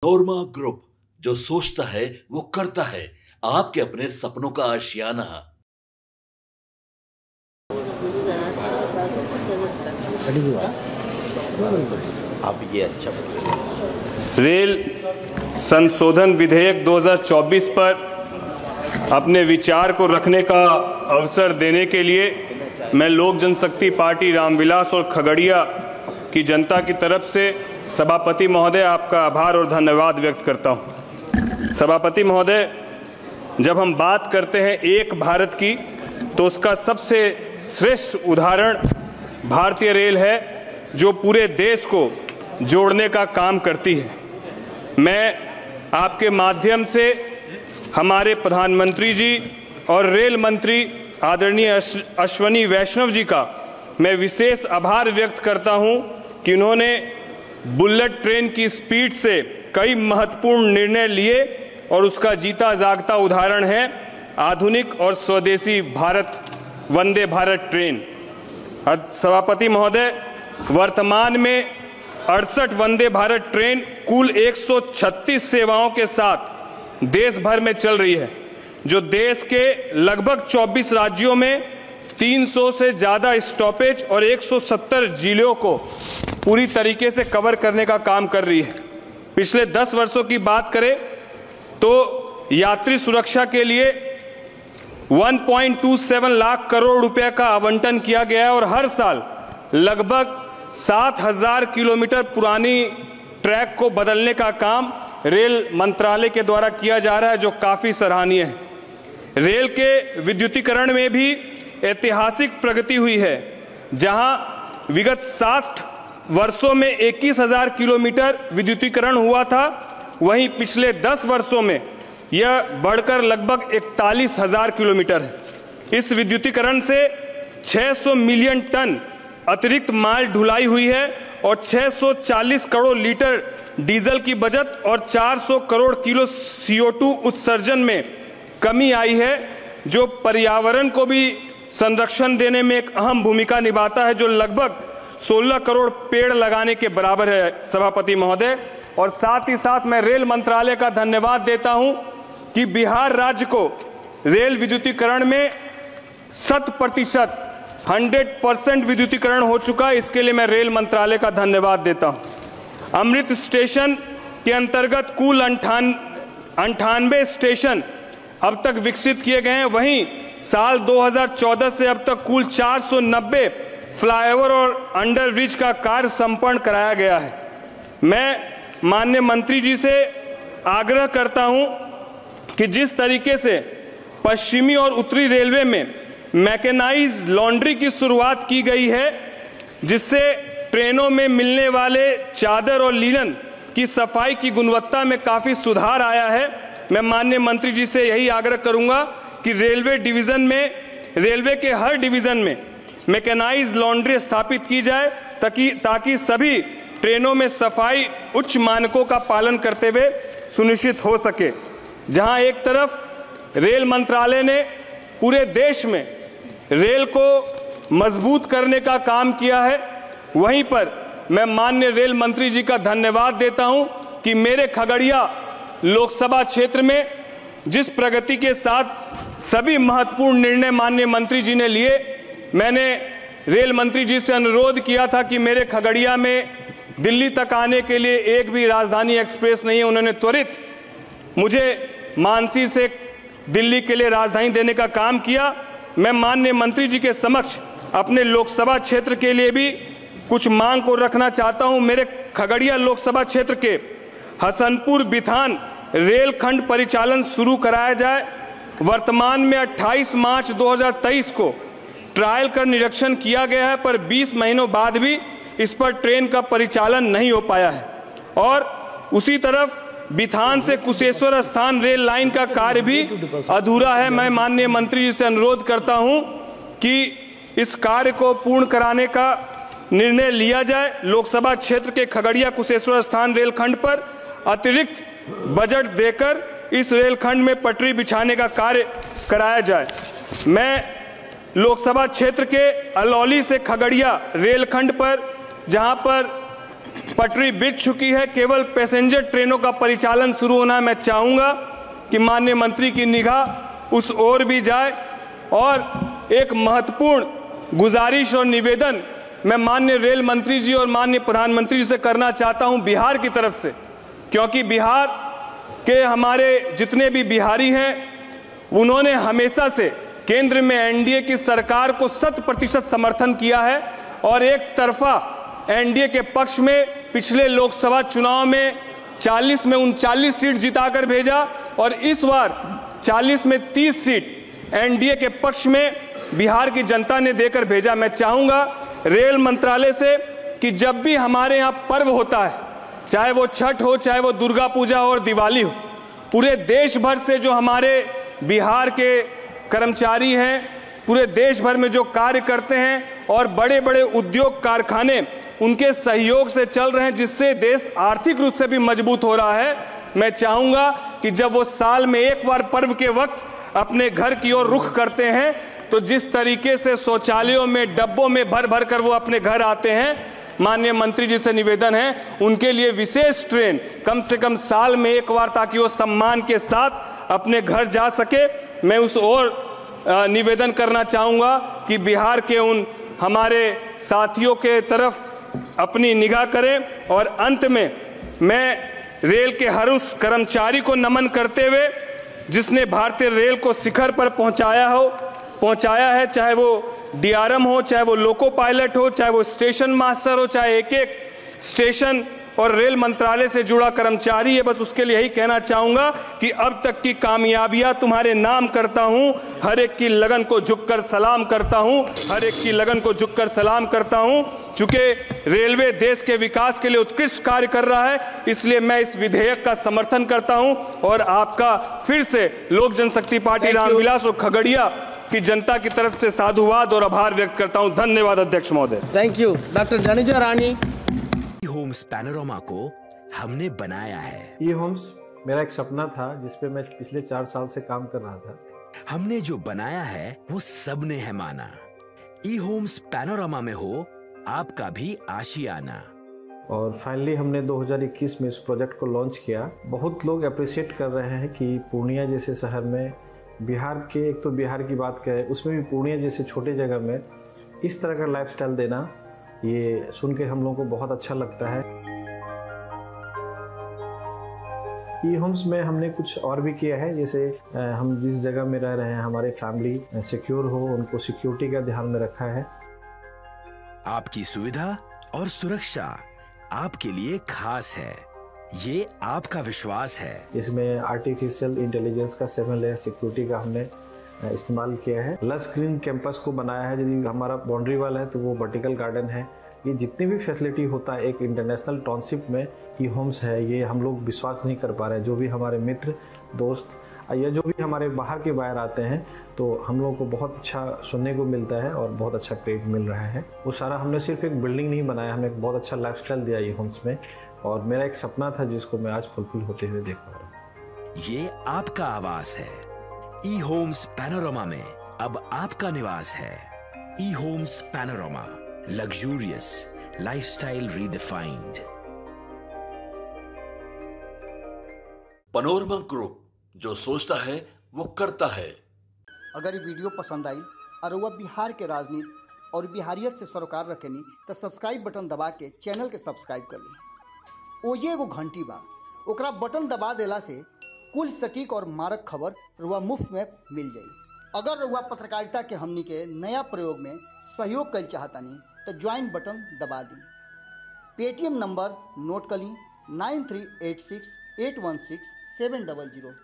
नोरमा group, जो सोचता है वो करता है। आपके अपने सपनों का आशियाना। आप ये अच्छा रेल संशोधन विधेयक 2024 पर अपने विचार को रखने का अवसर देने के लिए मैं लोक जनशक्ति पार्टी रामविलास और खगड़िया की जनता की तरफ से सभापति महोदय आपका आभार और धन्यवाद व्यक्त करता हूं। सभापति महोदय, जब हम बात करते हैं एक भारत की, तो उसका सबसे श्रेष्ठ उदाहरण भारतीय रेल है, जो पूरे देश को जोड़ने का काम करती है। मैं आपके माध्यम से हमारे प्रधानमंत्री जी और रेल मंत्री आदरणीय अश्विनी वैष्णव जी का मैं विशेष आभार व्यक्त करता हूं कि उन्होंने बुलेट ट्रेन की स्पीड से कई महत्वपूर्ण निर्णय लिए और उसका जीता जागता उदाहरण है आधुनिक और स्वदेशी भारत वंदे भारत ट्रेन। सभापति महोदय, वर्तमान में 68 वंदे भारत ट्रेन कुल 136 सेवाओं के साथ देश भर में चल रही है, जो देश के लगभग 24 राज्यों में 300 से ज़्यादा स्टॉपेज और 170 जिलों को पूरी तरीके से कवर करने का काम कर रही है। पिछले 10 वर्षों की बात करें तो यात्री सुरक्षा के लिए 1.27 लाख करोड़ रुपए का आवंटन किया गया है और हर साल लगभग 7,000 किलोमीटर पुरानी ट्रैक को बदलने का काम रेल मंत्रालय के द्वारा किया जा रहा है, जो काफ़ी सराहनीय है। रेल के विद्युतीकरण में भी ऐतिहासिक प्रगति हुई है, जहां विगत 60 वर्षों में 21,000 किलोमीटर विद्युतीकरण हुआ था, वहीं पिछले 10 वर्षों में यह बढ़कर लगभग 41,000 किलोमीटर है। इस विद्युतीकरण से 600 मिलियन टन अतिरिक्त माल ढुलाई हुई है और 640 करोड़ लीटर डीजल की बचत और 400 करोड़ किलो CO2 उत्सर्जन में कमी आई है, जो पर्यावरण को भी संरक्षण देने में एक अहम भूमिका निभाता है, जो लगभग 16 करोड़ पेड़ लगाने के बराबर है। सभापति महोदय, और साथ ही साथ मैं रेल मंत्रालय का धन्यवाद देता हूं कि बिहार राज्य को रेल विद्युतीकरण में 100% विद्युतीकरण हो चुका है। इसके लिए मैं रेल मंत्रालय का धन्यवाद देता हूं। अमृत स्टेशन के अंतर्गत कुल 98 स्टेशन अब तक विकसित किए गए हैं, वहीं साल 2014 से अब तक कुल 490 फ्लाईओवर और अंडर ब्रिज का कार्य संपन्न कराया गया है। मैं माननीय मंत्री जी से आग्रह करता हूं कि जिस तरीके से पश्चिमी और उत्तरी रेलवे में मैकेनाइज्ड लॉन्ड्री की शुरुआत की गई है, जिससे ट्रेनों में मिलने वाले चादर और लीलन की सफाई की गुणवत्ता में काफ़ी सुधार आया है। मैं माननीय मंत्री जी से यही आग्रह करूंगा कि रेलवे के हर डिवीज़न में मैकेनाइज्ड लॉन्ड्री स्थापित की जाए, ताकि सभी ट्रेनों में सफाई उच्च मानकों का पालन करते हुए सुनिश्चित हो सके। जहां एक तरफ रेल मंत्रालय ने पूरे देश में रेल को मजबूत करने का काम किया है, वहीं पर मैं माननीय रेल मंत्री जी का धन्यवाद देता हूं कि मेरे खगड़िया लोकसभा क्षेत्र में जिस प्रगति के साथ सभी महत्वपूर्ण निर्णय माननीय मंत्री जी ने लिए, मैंने रेल मंत्री जी से अनुरोध किया था कि मेरे खगड़िया में दिल्ली तक आने के लिए एक भी राजधानी एक्सप्रेस नहीं है। उन्होंने त्वरित मुझे मानसी से दिल्ली के लिए राजधानी देने का काम किया। मैं माननीय मंत्री जी के समक्ष अपने लोकसभा क्षेत्र के लिए भी कुछ मांग को रखना चाहता हूं। मेरे खगड़िया लोकसभा क्षेत्र के हसनपुर बिथान रेलखंड परिचालन शुरू कराया जाए। वर्तमान में 28 मार्च 2023 को ट्रायल का निरीक्षण किया गया है, पर 20 महीनों बाद भी इस पर ट्रेन का परिचालन नहीं हो पाया है। और उसी तरफ बिथान से कुशेश्वर स्थान रेल लाइन का कार्य भी अधूरा है। मैं माननीय मंत्री जी से अनुरोध करता हूं कि इस कार्य को पूर्ण कराने का निर्णय लिया जाए। लोकसभा क्षेत्र के खगड़िया कुशेश्वर स्थान रेलखंड पर अतिरिक्त बजट देकर इस रेलखंड में पटरी बिछाने का कार्य कराया जाए। मैं लोकसभा क्षेत्र के अलौली से खगड़िया रेलखंड पर, जहां पर पटरी बिछ चुकी है, केवल पैसेंजर ट्रेनों का परिचालन शुरू होना है। मैं चाहूंगा कि माननीय मंत्री की निगाह उस ओर भी जाए। और एक महत्वपूर्ण गुजारिश और निवेदन मैं माननीय रेल मंत्री जी और माननीय प्रधानमंत्री जी से करना चाहता हूं बिहार की तरफ से, क्योंकि बिहार के हमारे जितने भी बिहारी हैं उन्होंने हमेशा से केंद्र में एनडीए की सरकार को 100% समर्थन किया है और एक तरफा एनडीए के पक्ष में पिछले लोकसभा चुनाव में 40 में 39 सीट जिताकर भेजा और इस बार 40 में 30 सीट एनडीए के पक्ष में बिहार की जनता ने देकर भेजा। मैं चाहूंगा रेल मंत्रालय से कि जब भी हमारे यहाँ पर्व होता है, चाहे वो छठ हो, चाहे वो दुर्गा पूजा हो और दिवाली हो, पूरे देश भर से जो हमारे बिहार के कर्मचारी हैं, पूरे देश भर में जो कार्य करते हैं और बड़े बड़े उद्योग कारखाने उनके सहयोग से चल रहे हैं, जिससे देश आर्थिक रूप से भी मजबूत हो रहा है। मैं चाहूंगा कि जब वो साल में एक बार पर्व के वक्त अपने घर की ओर रुख करते हैं तो जिस तरीके से शौचालयों में डब्बों में भर भर कर वो अपने घर आते हैं, माननीय मंत्री जी से निवेदन है उनके लिए विशेष ट्रेन कम से कम साल में एक बार, ताकि वो सम्मान के साथ अपने घर जा सके। मैं उस ओर निवेदन करना चाहूंगा कि बिहार के उन हमारे साथियों के तरफ अपनी निगाह करें। और अंत में मैं रेल के हर उस कर्मचारी को नमन करते हुए जिसने भारतीय रेल को शिखर पर पहुंचाया है, चाहे वो डीआरएम हो, चाहे वो लोको पायलट हो, चाहे वो स्टेशन मास्टर हो, चाहे एक एक स्टेशन और रेल मंत्रालय से जुड़ा कर्मचारी है। बस उसके लिए यही कहना चाहूंगा कि अब तक की कामयाबियां तुम्हारे नाम करता हूं, हर एक की लगन को झुककर सलाम करता हूं, हर एक की लगन को झुककर सलाम करता हूं। चूंकि रेलवे देश के विकास के लिए उत्कृष्ट कार्य कर रहा है, इसलिए मैं इस विधेयक का समर्थन करता हूं और आपका फिर से लोक जनशक्ति पार्टी रामविलास और खगड़िया की जनता की तरफ से साधुवाद और आभार व्यक्त करता हूं। धन्यवाद अध्यक्ष महोदय। Thank you. Doctor Janija Rani. Homes Panorama को हमने बनाया है। ई होम्स मेरा एक सपना था जिस पे मैं पिछले 4 साल से काम कर रहा था। हमने जो बनाया है वो सबने है माना। ई होम्स पैनोरमा में हो आपका भी आशियाना। और फाइनली हमने 2021 में इस प्रोजेक्ट को लॉन्च किया। बहुत लोग अप्रिशिएट कर रहे हैं कि पूर्णिया जैसे शहर में, बिहार के, एक तो बिहार की बात करें उसमें भी पूर्णिया जैसे छोटे जगह में इस तरह का लाइफस्टाइल देना, ये सुन के हम लोगों को बहुत अच्छा लगता है। ई होम्स में हमने कुछ और भी किया है, जैसे हम जिस जगह में रह रहे हैं हमारे फैमिली सिक्योर हो, उनको सिक्योरिटी का ध्यान में रखा है। आपकी सुविधा और सुरक्षा आपके लिए खास है, ये आपका विश्वास है। इसमें आर्टिफिशियल इंटेलिजेंस का 7 लेयर सिक्योरिटी का हमने इस्तेमाल किया है। लस ग्रीन कैंपस को बनाया है। यदि हमारा बाउंड्री वाल है तो वो वर्टिकल गार्डन है। ये जितनी भी फैसिलिटी होता है एक इंटरनेशनल टाउनशिप में ई होम्स है, ये हम लोग विश्वास नहीं कर पा रहे हैं। जो भी हमारे मित्र दोस्त या जो भी हमारे बाहर के बाहर आते हैं तो हम लोगों को बहुत अच्छा सुनने को मिलता है और बहुत अच्छा क्रेडिट मिल रहा है। वो सारा हमने सिर्फ एक बिल्डिंग नहीं बनाया, हमने एक बहुत अच्छा लाइफस्टाइल दिया ई होम्स में, और मेरा एक सपना था जिसको मैं आज फुलफिल होते हुए देख पा रहा हूँ। ये आपका आवास है। ई होम्स पैनोरमा में अब आपका निवास है। ई Homes Panorama, luxurious lifestyle redefined. Panorama Group, जो सोचता है वो करता है। अगर ये वीडियो पसंद आई और वह बिहार के राजनीति और बिहारियत से सरोकार रखेनी तो सब्सक्राइब बटन दबा के चैनल के सब्सक्राइब कर ली। ओजे एगो घंटी बा, ओकरा बटन दबा देला से कुल सटीक और मारक खबर रुआ मुफ्त में मिल जाई। अगर रुआ पत्रकारिता के हमनी के नया प्रयोग में सहयोग कर चाहतानी तो ज्वाइन बटन दबा दी। पेटीएम नंबर नोट कर ली 9386 816 700।